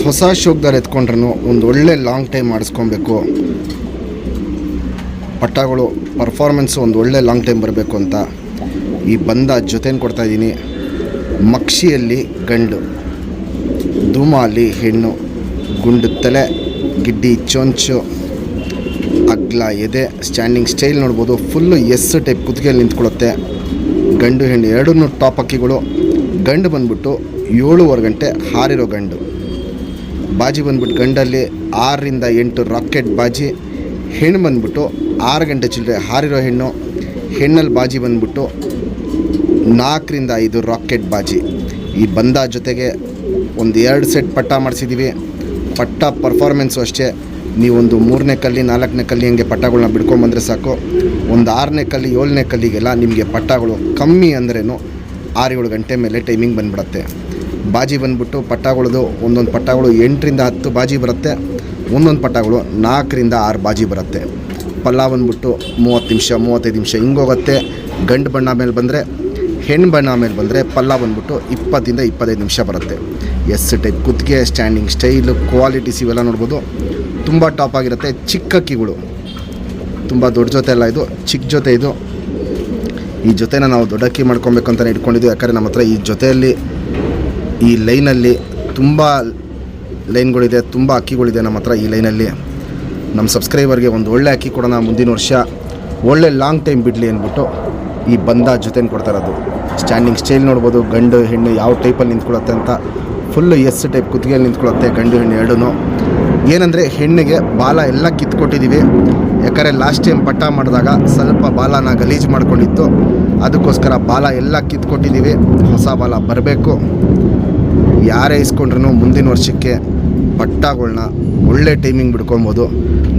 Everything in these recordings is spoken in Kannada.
ಹೊಸ ಶೋಕ್ದಾರ ಎತ್ಕೊಂಡ್ರೂ ಒಂದು ಒಳ್ಳೆ ಲಾಂಗ್ ಟೈಮ್ ಮಾಡಿಸ್ಕೊಬೇಕು, ಪಟ್ಟಾಗಳು ಪರ್ಫಾರ್ಮೆನ್ಸು ಒಂದು ಒಳ್ಳೆ ಲಾಂಗ್ ಟೈಮ್ ಬರಬೇಕು ಅಂತ ಈ ಬಂದ ಜೊತೆನ ಕೊಡ್ತಾಯಿದ್ದೀನಿ. ಮಕ್ಷಿಯಲ್ಲಿ ಗಂಡು, ಧೂಮಾಲಿ ಹೆಣ್ಣು, ಗುಂಡು ತಲೆ, ಗಿಡ್ಡಿ ಚೊಂಚು, ಅಗ್ಲ ಎದೆ, ಸ್ಟ್ಯಾಂಡಿಂಗ್ ಸ್ಟೈಲ್ ನೋಡ್ಬೋದು. ಫುಲ್ಲು ಎಸ್ ಟೈಪ್ ಕುತ್ತಿಗೆಯಲ್ಲಿ ನಿಂತ್ಕೊಳ್ಳುತ್ತೆ. ಗಂಡು ಹೆಣ್ಣು ಎರಡೂ ಟಾಪ್ ಅಕ್ಕಿಗಳು. ಗಂಡು ಬಂದ್ಬಿಟ್ಟು 7:15 ಗಂಟೆ ಹಾರಿರೋ ಗಂಡು. ಬಾಜಿ ಬಂದ್ಬಿಟ್ಟು ಗಂಡಲ್ಲಿ 6ರಿಂದ 8 ರಾಕೆಟ್ ಬಾಜಿ. ಹೆಣ್ಣು ಬಂದ್ಬಿಟ್ಟು 6 ಗಂಟೆ ಚಿಲ್ಲರೆ ಹಾರಿರೋ ಹೆಣ್ಣು. ಹೆಣ್ಣಲ್ಲಿ ಬಾಜಿ ಬಂದ್ಬಿಟ್ಟು 4ರಿಂದ 5 ರಾಕೆಟ್ ಬಾಜಿ. ಈ ಬಂದ ಜೊತೆಗೆ ಒಂದು 2 ಸೆಟ್ ಪಟ್ಟ ಮಾಡಿಸಿದ್ದೀವಿ. ಪಟ್ಟ ಪರ್ಫಾರ್ಮೆನ್ಸು ಅಷ್ಟೇ. ನೀವೊಂದು 3ನೇ ಕಲ್ಲಿ 4ನೇ ಕಲ್ಲಿ ಹಂಗೆ ಪಟ್ಟಗಳನ್ನ ಬಿಡ್ಕೊಂಬಂದರೆ ಸಾಕು. ಒಂದು 6ನೇ ಕಲ್ಲಿ 7ನೇ ಕಲ್ಲಿಗೆಲ್ಲ ನಿಮಗೆ ಪಟ್ಟಗಳು ಕಮ್ಮಿ ಅಂದ್ರೂ 6-7 ಗಂಟೆ ಮೇಲೆ ಟೈಮಿಂಗ್ ಬಂದುಬಿಡುತ್ತೆ. ಬಾಜಿ ಬಂದ್ಬಿಟ್ಟು ಪಟ್ಟಗಳದು ಒಂದೊಂದು ಪಟ್ಟಗಳು 8ರಿಂದ 10 ಬಾಜಿ ಬರುತ್ತೆ. ಒಂದೊಂದು ಪಟ್ಟಗಳು 4ರಿಂದ 6 ಬಾಜಿ ಬರುತ್ತೆ. ಪಲ್ಲ ಬಂದ್ಬಿಟ್ಟು 30 ನಿಮಿಷ 35 ನಿಮಿಷ ಹಿಂಗೋಗುತ್ತೆ. ಗಂಡು ಬಣ್ಣ ಮೇಲೆ ಬಂದರೆ, ಹೆಣ್ಣು ಬಣ್ಣ ಮೇಲೆ ಬಂದರೆ ಪಲ್ಲ ಬಂದ್ಬಿಟ್ಟು 20ರಿಂದ 25 ನಿಮಿಷ ಬರುತ್ತೆ. ಎಸ್ ಟೈಪ್ ಕುತ್ತಿಗೆ, ಸ್ಟ್ಯಾಂಡಿಂಗ್ ಸ್ಟೈಲು, ಕ್ವಾಲಿಟೀಸ್ ಇವೆಲ್ಲ ನೋಡ್ಬೋದು. ತುಂಬ ಟಾಪ್ ಆಗಿರುತ್ತೆ. ಚಿಕ್ಕ ಅಕ್ಕಿಗಳು, ತುಂಬ ದೊಡ್ಡ ಜೊತೆ ಎಲ್ಲ ಇದು, ಚಿಕ್ಕ ಜೊತೆ ಇದು. ಈ ಜೊತೆನ ನಾವು ದೊಡ್ಡ ಅಕ್ಕಿ ಮಾಡ್ಕೊಬೇಕು ಅಂತಲೇ ಇಟ್ಕೊಂಡಿದ್ದು. ಯಾಕಂದರೆ ನಮ್ಮ ಹತ್ರ ಈ ಜೊತೆಯಲ್ಲಿ ಈ ಲೈನಲ್ಲಿ ತುಂಬ ಲೈನ್ಗಳಿದೆ, ತುಂಬ ಅಕ್ಕಿಗಳಿದೆ ನಮ್ಮ ಹತ್ರ. ಈ ಲೈನಲ್ಲಿ ನಮ್ಮ ಸಬ್ಸ್ಕ್ರೈಬರ್ಗೆ ಒಂದು ಒಳ್ಳೆ ಅಕ್ಕಿ ಕೊಡೋಣ, ಮುಂದಿನ ವರ್ಷ ಒಳ್ಳೆ ಲಾಂಗ್ ಟೈಮ್ ಬಿಡಲಿ ಅಂದ್ಬಿಟ್ಟು ಈ ಬಂದ ಜೊತೆನ ಕೊಡ್ತಾ ಇರೋದು. ಸ್ಟ್ಯಾಂಡಿಂಗ್ ಸ್ಟೈಲ್ ನೋಡ್ಬೋದು. ಗಂಡು ಹೆಣ್ಣು ಯಾವ ಟೈಪಲ್ಲಿ ನಿಂತ್ಕೊಳ್ಳುತ್ತೆ ಅಂತ. ಫುಲ್ಲು ಎಸ್ ಟೈಪ್ ಕುತ್ತಿಗೆಯಲ್ಲಿ ನಿಂತ್ಕೊಳ್ಳುತ್ತೆ ಗಂಡು ಹೆಣ್ಣು ಎರಡೂ. ಏನಂದರೆ ಹೆಣ್ಣಿಗೆ ಬಾಲ ಎಲ್ಲ ಕಿತ್ಕೊಟ್ಟಿದ್ದೀವಿ. ಯಾಕಂದರೆ ಲಾಸ್ಟ್ ಟೈಮ್ ಪಟ್ಟ ಮಾಡಿದಾಗ ಸ್ವಲ್ಪ ಬಾಲನ ಗಲೀಜು ಮಾಡ್ಕೊಂಡಿತ್ತು. ಅದಕ್ಕೋಸ್ಕರ ಬಾಲ ಎಲ್ಲ ಕಿತ್ಕೊಟ್ಟಿದ್ದೀವಿ. ಹೊಸ ಬಾಲ ಬರಬೇಕು. ಯಾರೇ ಇಸ್ಕೊಂಡ್ರೂ ಮುಂದಿನ ವರ್ಷಕ್ಕೆ ಪಟ್ಟಗಳನ್ನ ಒಳ್ಳೆ ಟೈಮಿಂಗ್ ಬಿಡ್ಕೊಬೋದು.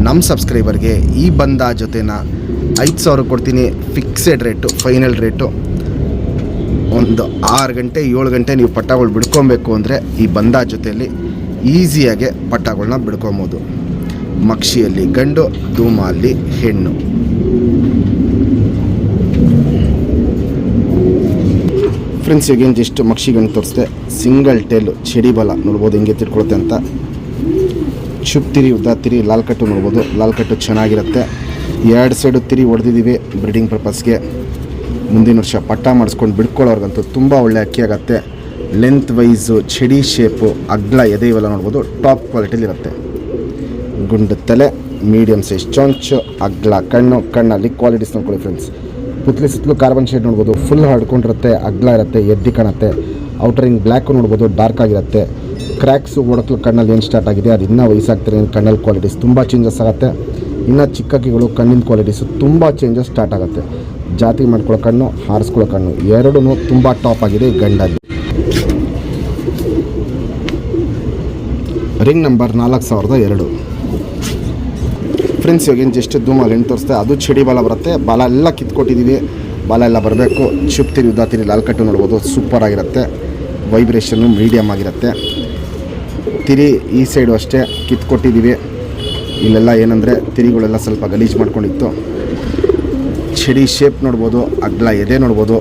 ನಮ್ಮ ಸಬ್ಸ್ಕ್ರೈಬರ್ಗೆ ಈ ಬಂದ ಜೊತೆನ 5,000 ಕೊಡ್ತೀನಿ. Fixed rate, final rate. ಒಂದು 6 ಗಂಟೆ 7 ಗಂಟೆ ನೀವು ಪಟ್ಟಗಳು ಬಿಡ್ಕೊಬೇಕು ಅಂದರೆ ಈ ಬಂದ ಜೊತೆಯಲ್ಲಿ ಈಸಿಯಾಗೆ ಪಟ್ಟಗಳನ್ನ ಬಿಡ್ಕೊಬೋದು. ಮಕ್ಷಿಯಲ್ಲಿ ಗಂಡು, ಧೂಮಾಲಿ ಹೆಣ್ಣು. ಫ್ರೆಂಡ್ಸ್, ಈಗೇನು ಜಸ್ಟ್ ಮಕ್ಷಿ ಗಂಡು ತೋರಿಸ್ದೆ. ಸಿಂಗಲ್ ಟೇಲು ಚಡಿ ಬಲ ನೋಡ್ಬೋದು ಹೆಂಗೆ ತಿಳ್ಕೊಳುತ್ತೆ ಅಂತ. ಚುಪ್ ತಿರಿ, ಉದ್ದ ತಿರಿ, ಲಾಲ್ ಕಟ್ಟು ನೋಡ್ಬೋದು. ಲಾಲ್ ಕಟ್ಟು ಚೆನ್ನಾಗಿರುತ್ತೆ. 2 ಸೈಡು ತಿರಿ ಹೊಡೆದಿದ್ದೀವಿ ಬ್ರೀಡಿಂಗ್ ಪರ್ಪಸ್ಗೆ. ಮುಂದಿನ ವರ್ಷ ಪಟ್ಟ ಮಾಡಿಸ್ಕೊಂಡು ಬಿಡ್ಕೊಳ್ಳೋರ್ಗಂತೂ ತುಂಬ ಒಳ್ಳೆ ಅಕ್ಕಿ ಆಗುತ್ತೆ. ಲೆಂತ್ ವೈಸು, ಚಡಿ ಶೇಪು, ಅಗ್ಲ ಎದೆ ಇವೆಲ್ಲ ನೋಡ್ಬೋದು. ಟಾಪ್ ಕ್ವಾಲಿಟಿಲಿರುತ್ತೆ. ಗುಂಡು ತಲೆ, ಮೀಡಿಯಮ್ ಸೈಜ್ ಚೊಂಚು, ಅಗ್ಲ ಕಣ್ಣು. ಕಣ್ಣಲ್ಲಿ ಕ್ವಾಲಿಟೀಸ್ ನೋಡ್ಕೊಳ್ಳಿ ಫ್ರೆಂಡ್ಸ್. ಪುತ್ಲಿ ಸುತ್ತಲೂ ಕಾರ್ಬನ್ ಶೇಡ್ ನೋಡ್ಬೋದು. ಫುಲ್ ಹಡ್ಕೊಂಡಿರುತ್ತೆ, ಅಗ್ಲ ಇರುತ್ತೆ, ಎದ್ದಿ ಕಾಣುತ್ತೆ. ಔಟರಿಂಗ್ ಬ್ಲ್ಯಾಕು ನೋಡ್ಬೋದು, ಡಾರ್ಕ್ ಆಗಿರುತ್ತೆ. ಕ್ರ್ಯಾಕ್ಸು ಒಡಕಲು ಕಣ್ಣಲ್ಲಿ ಏನು ಸ್ಟಾರ್ಟ್ ಆಗಿದೆ ಅದು ಇನ್ನೂ ವಯಸ್ಸಾಗ್ತಾರೆ. ಕಣ್ಣಲ್ಲಿ ಕ್ವಾಲಿಟೀಸ್ ತುಂಬ ಚೇಂಜಸ್ ಆಗುತ್ತೆ. ಇನ್ನು ಚಿಕ್ಕಕ್ಕಿಗಳು ಕಣ್ಣಿನ ಕ್ವಾಲಿಟೀಸು ತುಂಬ ಚೇಂಜಸ್ ಸ್ಟಾರ್ಟ್ ಆಗುತ್ತೆ. ಜಾತಿ ಮಾಡ್ಕೊಳ್ಳೋ ಕಣ್ಣು, ಹಾರಿಸ್ಕೊಳ್ಳೋ ಕಣ್ಣು ಎರಡೂ ತುಂಬ ಟಾಪ್ ಆಗಿದೆ ಈ ಗಂಡಲ್ಲಿ. Ring number 4002. ಫ್ರೆಂಡ್ಸ್, ಇವಾಗೇನು ಜಸ್ಟ್ ಧೂಮಾಲಿ ಹೆಣ್ಣು ತೋರಿಸ್ತೆ. ಅದು ಚಡಿ ಬಾಲ ಬರುತ್ತೆ. ಬಾಲ ಎಲ್ಲ ಕಿತ್ಕೊಟ್ಟಿದ್ದೀವಿ. ಬಾಲ ಎಲ್ಲ ಬರಬೇಕು. ಚುಪ್ತಿರಿ, ಉದ್ದಾತಿರಿ, ಲಾಲ್ ಕಟ್ಟು ನೋಡ್ಬೋದು. ಸೂಪರ್ ಆಗಿರುತ್ತೆ. ವೈಬ್ರೇಷನ್ನು ಮೀಡಿಯಮ್ ಆಗಿರುತ್ತೆ. ತಿರಿ ಈ ಸೈಡು ಅಷ್ಟೇ ಕಿತ್ಕೊಟ್ಟಿದ್ದೀವಿ. ಇಲ್ಲೆಲ್ಲ ಏನಂದರೆ ತಿರಿಗಳೆಲ್ಲ ಸ್ವಲ್ಪ ಗಲೀಜು ಮಾಡ್ಕೊಂಡಿತ್ತು. ಚಡಿ ಶೇಪ್ ನೋಡ್ಬೋದು, ಅಗ್ಲ ಎದೆ ನೋಡ್ಬೋದು.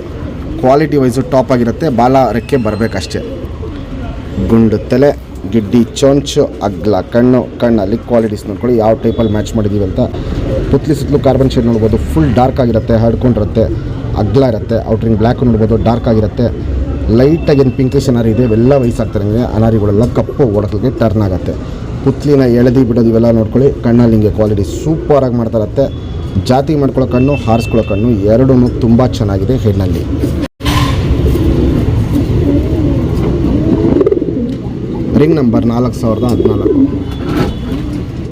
ಕ್ವಾಲಿಟಿ ವೈಸು ಟಾಪ್ ಆಗಿರುತ್ತೆ. ಬಾಲ ರೆಕ್ಕೆ ಬರಬೇಕಷ್ಟೆ. ಗುಂಡು ತಲೆ, ಗಿಡ್ಡಿ ಚೊಂಚು, ಅಗ್ಲ ಕಣ್ಣು. ಕಣ್ಣಲ್ಲಿ ಕ್ವಾಲಿಟೀಸ್ ನೋಡ್ಕೊಳ್ಳಿ ಯಾವ ಟೈಪಲ್ಲಿ ಮ್ಯಾಚ್ ಮಾಡಿದ್ದೀವಿ ಅಂತ. ಪುತ್ಲಿ ಸುತ್ತಲೂ ಕಾರ್ಬನ್ ಶೇಡ್ ನೋಡ್ಬೋದು. ಫುಲ್ ಡಾರ್ಕ್ ಆಗಿರುತ್ತೆ, ಹರ್ಕೊಂಡಿರುತ್ತೆ, ಅಗ್ಲ ಇರುತ್ತೆ. ಔಟ್ರಿಂಗ್ ಬ್ಲ್ಯಾಕ್ ನೋಡ್ಬೋದು, ಡಾರ್ಕ್ ಆಗಿರುತ್ತೆ. ಲೈಟಾಗಿ ಏನು ಪಿಂಕಿಶ್ ಅನಾರಿ ಇದೆ, ಇವೆಲ್ಲ ವಯಸ್ಸಾಗ್ತಾರೆ. ಅನಾರಿಗಳೆಲ್ಲ ಕಪ್ಪು ಒಡಕಲಿಗೆ ಟರ್ನ್ ಆಗುತ್ತೆ. ಪುತ್ಲಿನ ಎಳೆದಿ ಬಿಡೋದು ಇವೆಲ್ಲ ನೋಡ್ಕೊಳ್ಳಿ. ಕಣ್ಣಲ್ಲಿ ಹಿಂಗೆ ಕ್ವಾಲಿಟಿ ಸೂಪರಾಗಿ ಮಾಡ್ತಾರತ್ತೆ. ಜಾತಿ ಮಾಡ್ಕೊಳ್ಳೋ ಕಣ್ಣು, ಹಾರಿಸ್ಕೊಳ್ಳೋ ಕಣ್ಣು ಎರಡೂ ತುಂಬ ಚೆನ್ನಾಗಿದೆ ಹೆಣ್ಣಲ್ಲಿ. Ring number 4014.